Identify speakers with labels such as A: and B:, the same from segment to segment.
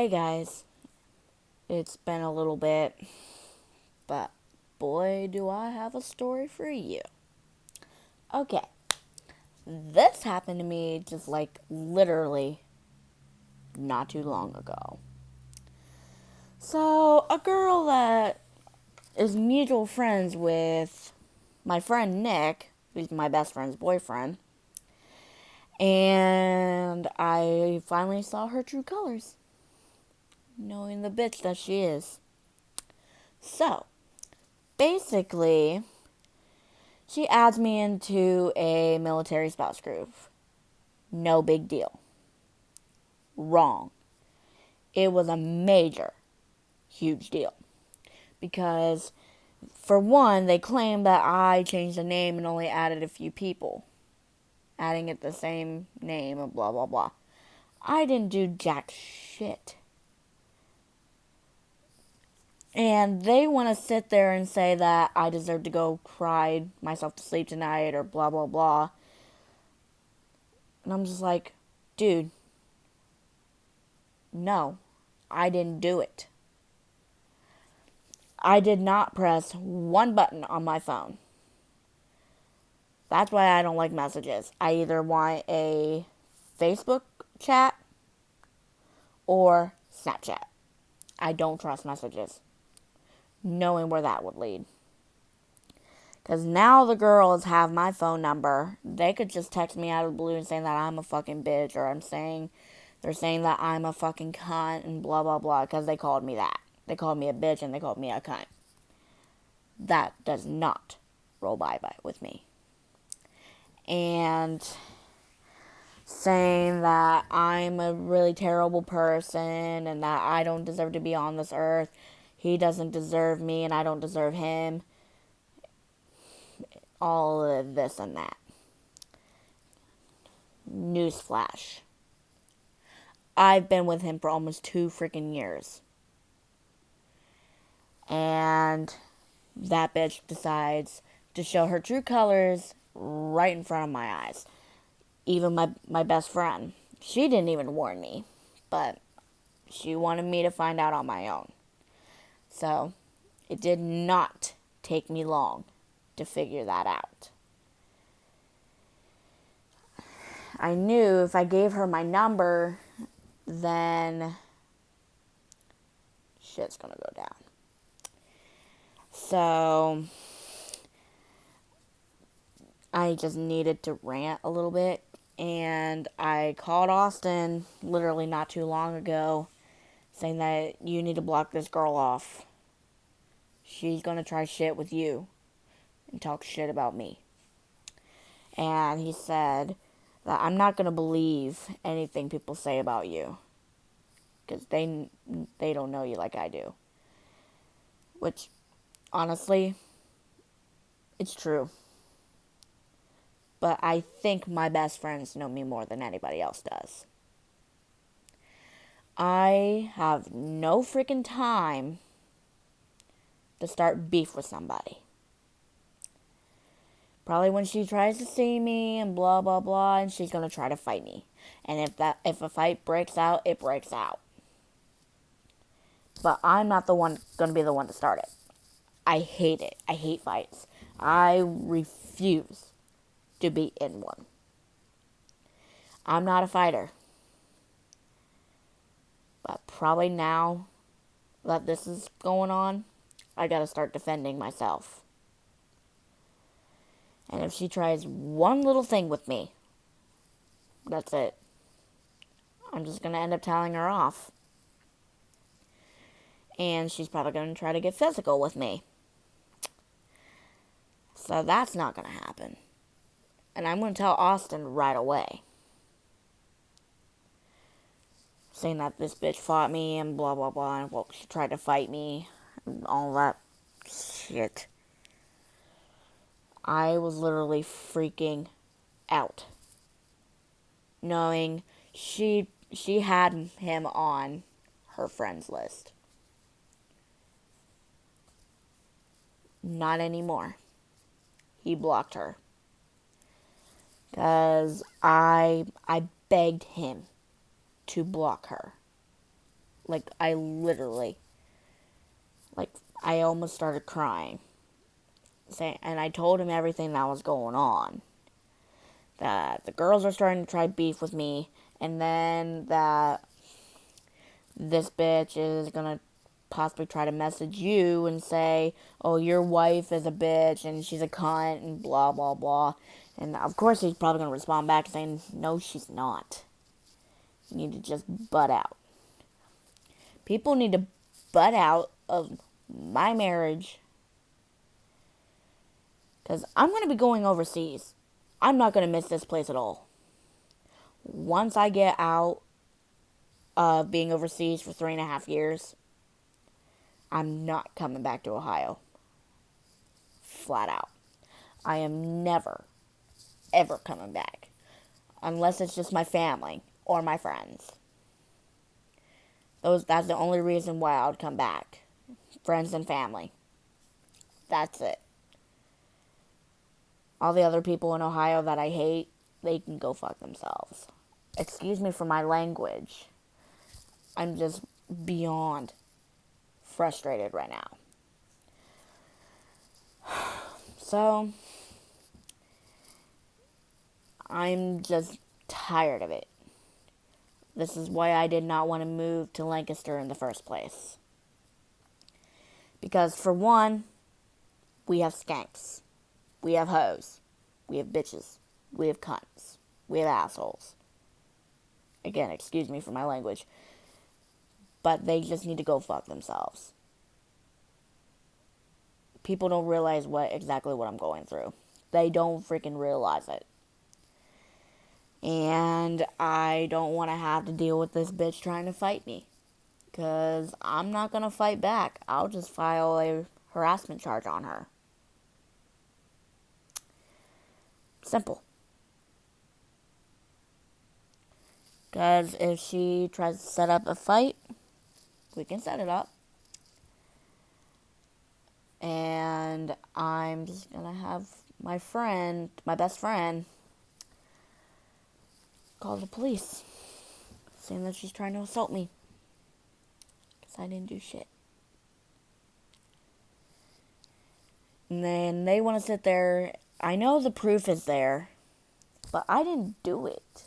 A: Hey guys, it's been a little bit, but boy, do I have a story for you. Okay, this happened to me just like literally not too long ago. So, a girl that is mutual friends with my friend Nick, who's my best friend's boyfriend, and I finally saw her true colors, knowing the bitch that she is. So, basically, she adds me into a military spouse group. No big deal. Wrong. It was a major, huge deal. Because, for one, they claimed that I changed the name and only added a few people, adding it the same name and blah, blah, blah. I didn't do jack shit. And they want to sit there and say that I deserve to go cry myself to sleep tonight or blah, blah, blah. And I'm just like, dude, no, I didn't do it. I did not press one button on my phone. That's why I don't like messages. I either want a Facebook chat or Snapchat. I don't trust messages, knowing where that would lead. Because now the girls have my phone number. They could just text me out of the blue and saying that I'm a fucking bitch, or they're saying that I'm a fucking cunt and blah, blah, blah, because they called me that. They called me a bitch and they called me a cunt. That does not roll by with me. And saying that I'm a really terrible person and that I don't deserve to be on this earth. He doesn't deserve me and I don't deserve him. All of this and that. Newsflash. I've been with him for almost 2 freaking years. And that bitch decides to show her true colors right in front of my eyes. Even my best friend. She didn't even warn me. But she wanted me to find out on my own. So, it did not take me long to figure that out. I knew if I gave her my number, then shit's gonna go down. So, I just needed to rant a little bit. And I called Austin literally not too long ago saying that you need to block this girl off. She's gonna try shit with you and talk shit about me. And he said that I'm not gonna believe anything people say about you because they don't know you like I do. Which, honestly, it's true. But I think my best friends know me more than anybody else does. I have no freaking time to start beef with somebody. Probably when she tries to see me and blah blah blah, and she's gonna try to fight me. And if a fight breaks out, it breaks out. But I'm not gonna be the one to start it. I hate it. I hate fights. I refuse to be in one. I'm not a fighter. But probably now that this is going on, I gotta start defending myself. And if she tries one little thing with me, that's it. I'm just gonna end up telling her off. And she's probably gonna try to get physical with me. So that's not gonna happen. And I'm gonna tell Austin right away. Saying that this bitch fought me and blah blah blah, and well, she tried to fight me and all that shit. I was literally freaking out, knowing she had him on her friends list. Not anymore. He blocked her. Because I begged him to block her. Like, I literally, like, I almost started crying. And I told him everything that was going on. That the girls are starting to try beef with me, and then that this bitch is gonna possibly try to message you and say, oh, your wife is a bitch and she's a cunt and blah, blah, blah. And of course he's probably gonna respond back saying, no, she's not. You need to just butt out. People need to butt out of my marriage because I'm gonna be going overseas. I'm not gonna miss this place at all. Once I get out of being overseas for 3.5 years, I'm not coming back to Ohio. Flat out. I am never, ever coming back. Unless it's just my family or my friends. That's the only reason why I would come back. Friends and family. That's it. All the other people in Ohio that I hate, they can go fuck themselves. Excuse me for my language. I'm just beyond frustrated right now. So, I'm just tired of it. This is why I did not want to move to Lancaster in the first place. Because for one, we have skanks. We have hoes. We have bitches. We have cunts. We have assholes. Again, excuse me for my language. But they just need to go fuck themselves. People don't realize exactly what I'm going through. They don't freaking realize it. And I don't want to have to deal with this bitch trying to fight me. Because I'm not going to fight back. I'll just file a harassment charge on her. Simple. Because if she tries to set up a fight, we can set it up. And I'm just going to have my best friend, call the police. Saying that she's trying to assault me. Because I didn't do shit. And then they want to sit there. I know the proof is there. But I didn't do it.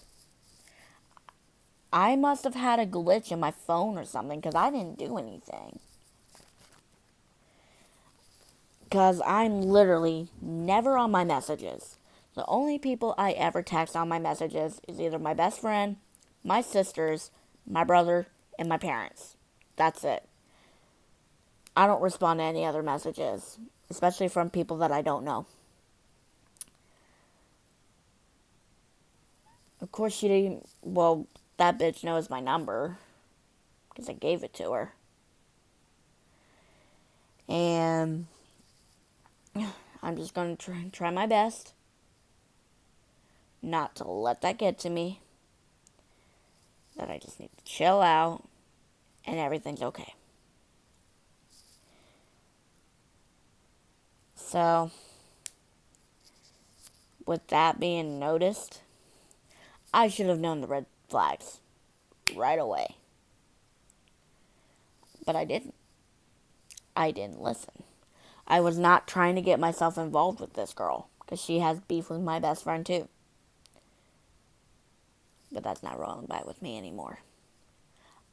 A: I must have had a glitch in my phone or something. Because I didn't do anything. Because I'm literally never on my messages. The only people I ever text on my messages is either my best friend, my sisters, my brother, and my parents. That's it. I don't respond to any other messages, especially from people that I don't know. Of course, that bitch knows my number because I gave it to her. And I'm just going to try my best not to let that get to me. That I just need to chill out and everything's okay. So, with that being noticed, I should have known the red flags right away. But I didn't. I didn't listen. I was not trying to get myself involved with this girl because she has beef with my best friend too. But that's not rolling by with me anymore.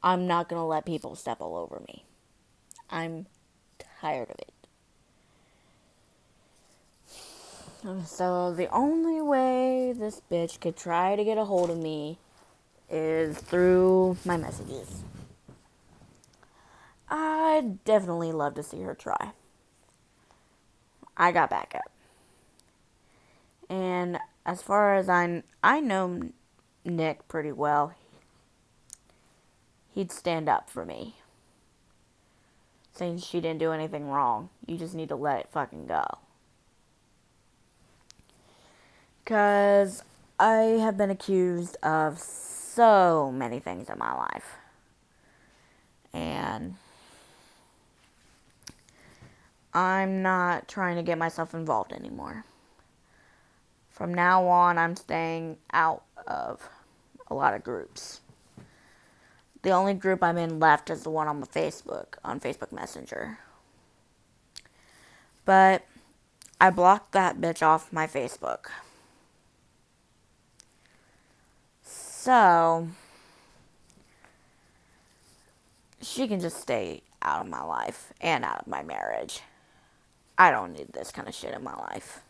A: I'm not going to let people step all over me. I'm tired of it. So the only way this bitch could try to get a hold of me is through my messages. I'd definitely love to see her try. I got backup. And as far as I know Nick pretty well. He'd stand up for me. Saying she didn't do anything wrong. You just need to let it fucking go. Because I have been accused of so many things in my life. And I'm not trying to get myself involved anymore. From now on, I'm staying out of a lot of groups. The only group I'm in left is the one on Facebook Messenger. But I blocked that bitch off my Facebook. So she can just stay out of my life and out of my marriage. I don't need this kind of shit in my life.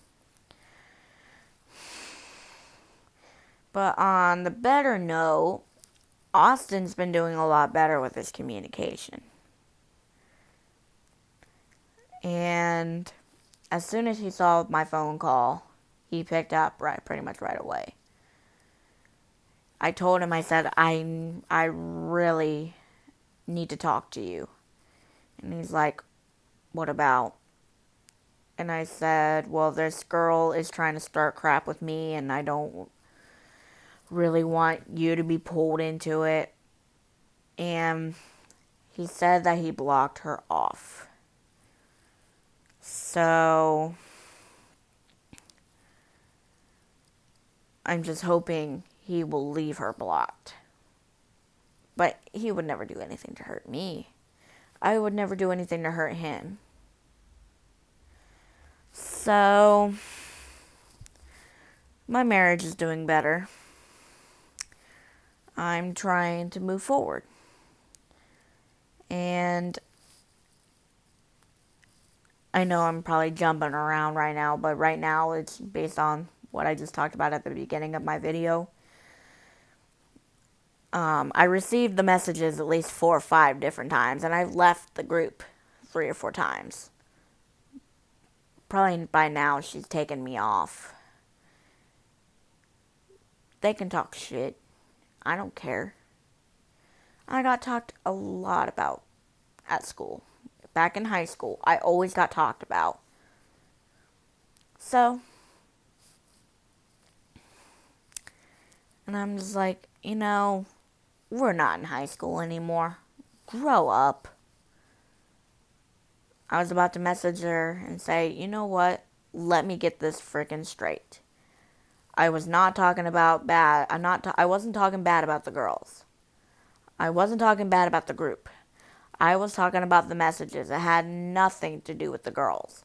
A: But on the better note, Austin's been doing a lot better with his communication. And as soon as he saw my phone call, he picked up pretty much right away. I told him, I said, I really need to talk to you. And he's like, what about? And I said, well, this girl is trying to start crap with me, and I don't really want you to be pulled into it. And he said that he blocked her off. So I'm just hoping he will leave her blocked. But he would never do anything to hurt me. I would never do anything to hurt him. So my marriage is doing better. I'm trying to move forward. And I know I'm probably jumping around right now, but right now it's based on what I just talked about at the beginning of my video. I received the messages at least 4 or 5 different times, and I've left the group 3 or 4 times. Probably by now she's taken me off. They can talk shit. I don't care. I got talked a lot about at school. Back in high school, I always got talked about. So, and I'm just like, we're not in high school anymore. Grow up. I was about to message her and say, you know what? Let me get this freaking straight. I was not talking about bad. I wasn't talking bad about the girls. I wasn't talking bad about the group. I was talking about the messages. It had nothing to do with the girls.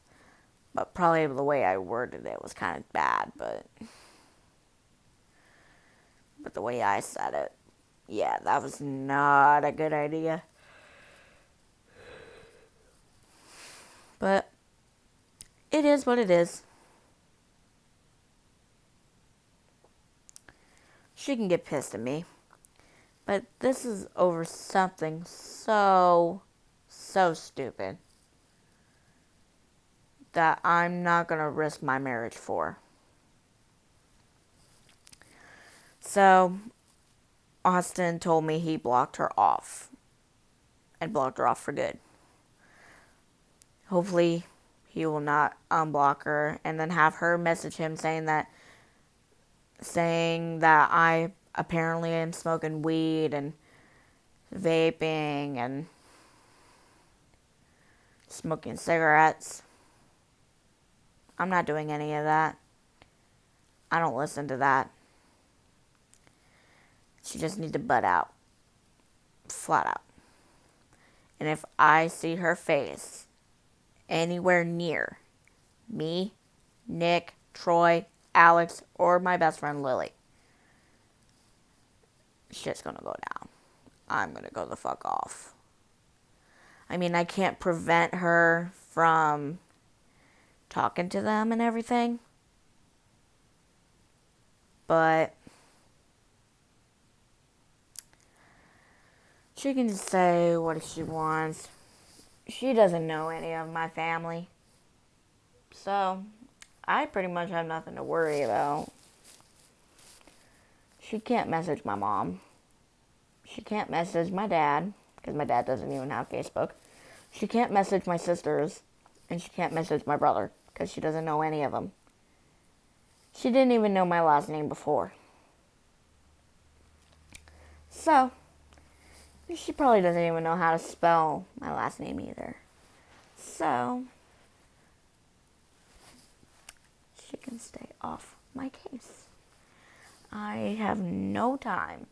A: But probably the way I worded it was kind of bad, but the way I said it, yeah, that was not a good idea. But it is what it is. She can get pissed at me. But this is over something so stupid that I'm not going to risk my marriage for. So, Austin told me he blocked her off. And blocked her off for good. Hopefully, he will not unblock her and then have her message him saying that I apparently am smoking weed and vaping and smoking cigarettes. I'm not doing any of that. I don't listen to that. She just needs to butt out. Flat out. And if I see her face anywhere near me, Nick, Troy, Alex, or my best friend Lily, shit's gonna go down. I'm gonna go the fuck off. I mean, I can't prevent her from talking to them and everything, but she can just say what she wants. She doesn't know any of my family, so I pretty much have nothing to worry about. She can't message my mom. She can't message my dad, because my dad doesn't even have Facebook. She can't message my sisters, and she can't message my brother, because she doesn't know any of them. She didn't even know my last name before. So, she probably doesn't even know how to spell my last name either. So, she can stay off my case. I have no time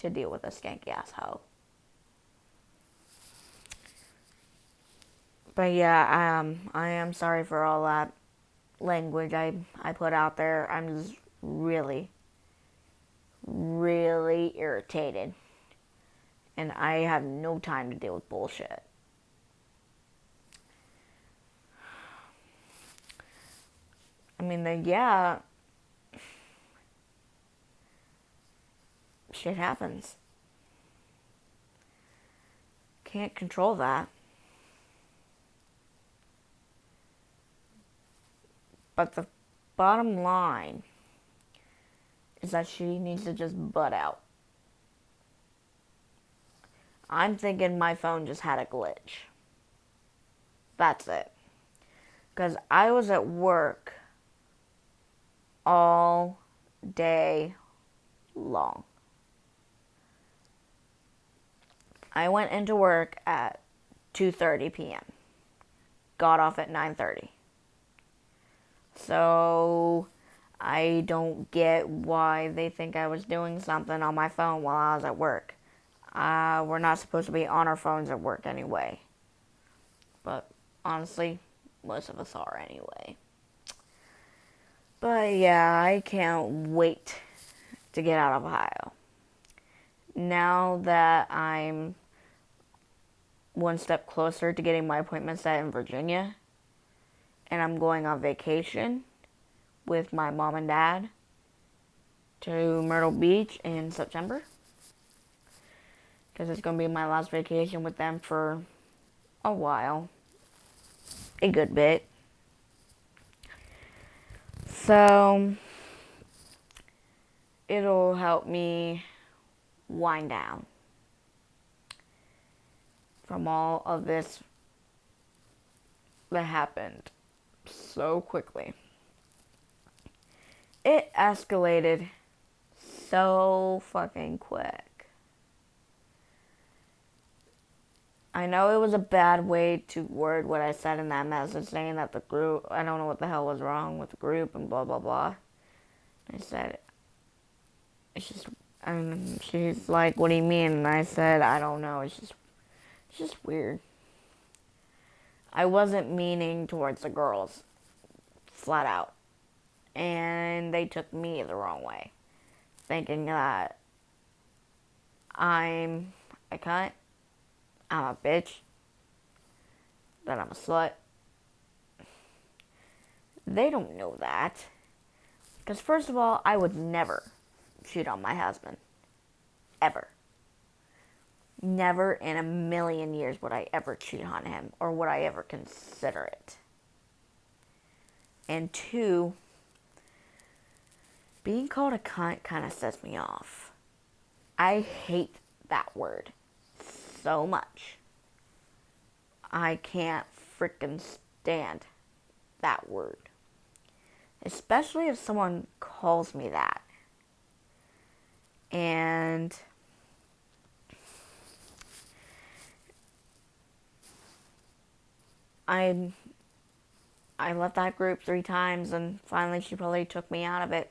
A: to deal with a skanky ass hoe. But yeah, I am sorry for all that language I put out there. I'm just really, really irritated. And I have no time to deal with bullshit. I mean, shit happens. Can't control that. But the bottom line is that she needs to just butt out. I'm thinking my phone just had a glitch. That's it. Because I was at work all day long. I went into work at 2:30 p.m. Got off at 9:30. So I don't get why they think I was doing something on my phone while I was at work. We're not supposed to be on our phones at work anyway. But honestly, most of us are anyway. But yeah, I can't wait to get out of Ohio. Now that I'm one step closer to getting my appointment set in Virginia, and I'm going on vacation with my mom and dad to Myrtle Beach in September, because it's going to be my last vacation with them for a while, a good bit. So it'll help me wind down from all of this that happened so quickly. It escalated so fucking quick. I know it was a bad way to word what I said in that message, saying that the group, I don't know what the hell was wrong with the group and blah, blah, blah. I said, it's just, and she's like, what do you mean? And I said, I don't know, it's just weird. I wasn't meaning towards the girls, flat out. And they took me the wrong way, thinking that I'm a cunt, I'm a bitch, that I'm a slut. They don't know that. Because first of all, I would never cheat on my husband. Ever. Never in a million years would I ever cheat on him, or would I ever consider it. And two, being called a cunt kind of sets me off. I hate that word so much. I can't frickin' stand that word. Especially if someone calls me that. And I left that group 3 times, and finally she probably took me out of it.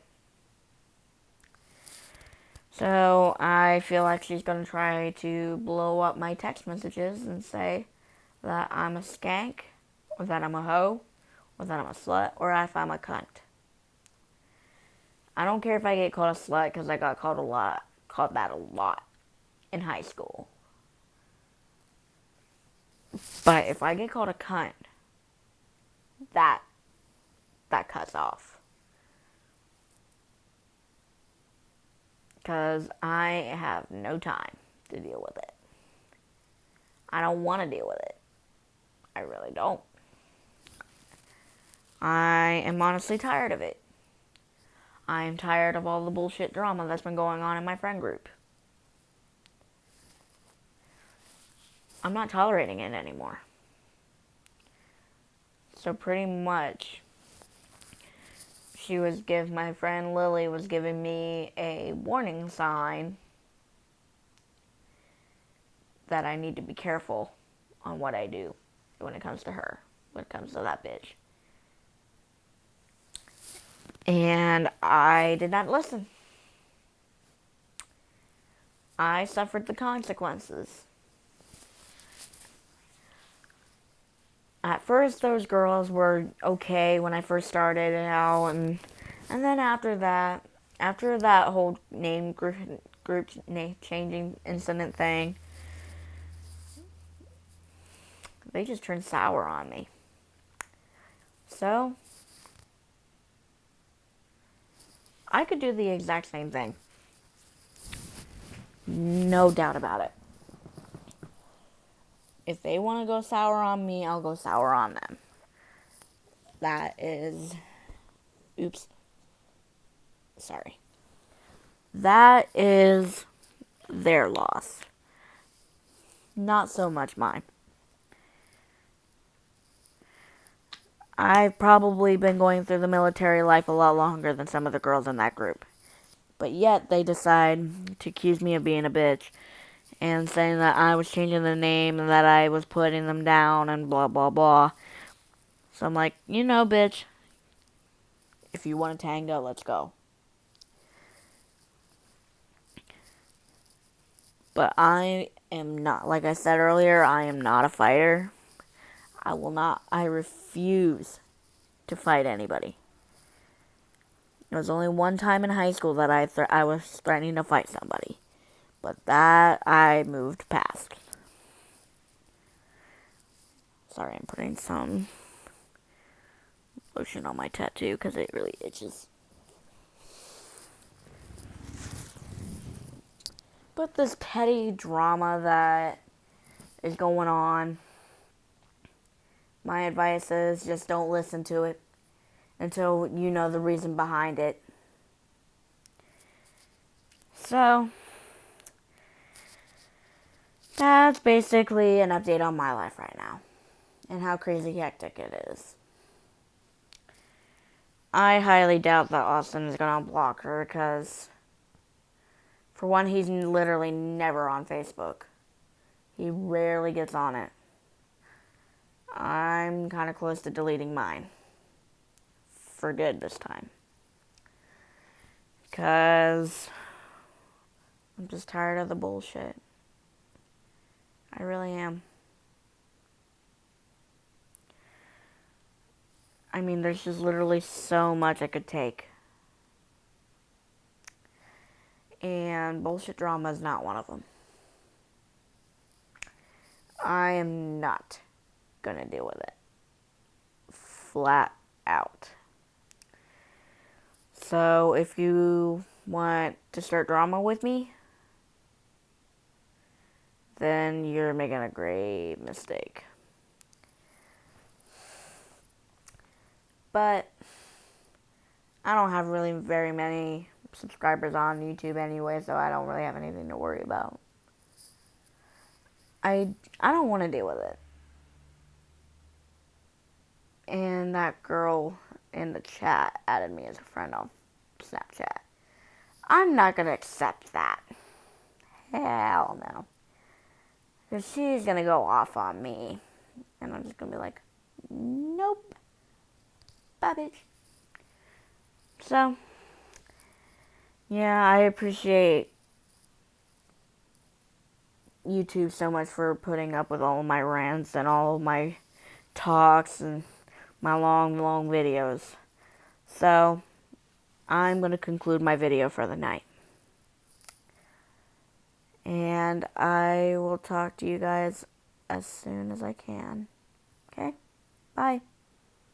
A: So I feel like she's going to try to blow up my text messages and say that I'm a skank, or that I'm a hoe, or that I'm a slut, or if I'm a cunt. I don't care if I get called a slut, because I got called that a lot in high school. But if I get called a cunt, that cuts off. Because I have no time to deal with it. I don't want to deal with it. I really don't. I am honestly tired of it. I am tired of all the bullshit drama that's been going on in my friend group. I'm not tolerating it anymore. So pretty much, my friend Lily was giving me a warning sign that I need to be careful on what I do when it comes to her, when it comes to that bitch. And I did not listen. I suffered the consequences. At first, those girls were okay when I first started out, and then after that whole group name changing incident thing, they just turned sour on me. So, I could do the exact same thing. No doubt about it. If they want to go sour on me, I'll go sour on them. That is. Oops. Sorry. That is their loss. Not so much mine. I've probably been going through the military life a lot longer than some of the girls in that group. But yet they decide to accuse me of being a bitch and saying that I was changing the name and that I was putting them down and blah blah blah. So I'm like, bitch, if you want a tango, let's go. But I am not, like I said earlier, I am not a fighter. I refuse to fight anybody. There was only one time in high school that I was threatening to fight somebody. But that I moved past. Sorry, I'm putting some lotion on my tattoo because it really itches. But this petty drama that is going on, my advice is just don't listen to it until you know the reason behind it. So, that's basically an update on my life right now and how crazy hectic it is. I highly doubt that Austin is going to block her because, for one, he's literally never on Facebook. He rarely gets on it. I'm kind of close to deleting mine. For good this time. Because I'm just tired of the bullshit. I really am. I mean, there's just literally so much I could take. And bullshit drama is not one of them. I am not gonna deal with it. Flat out. So, if you want to start drama with me, then you're making a grave mistake. But I don't have really very many subscribers on YouTube anyway, so I don't really have anything to worry about. I don't want to deal with it. And that girl in the chat added me as a friend on Snapchat. I'm not going to accept that. Hell no. Because she's going to go off on me. And I'm just going to be like, nope. Bye, bitch. So, yeah, I appreciate YouTube so much for putting up with all of my rants and all of my talks and my long videos. So, I'm going to conclude my video for the night. And I will talk to you guys as soon as I can.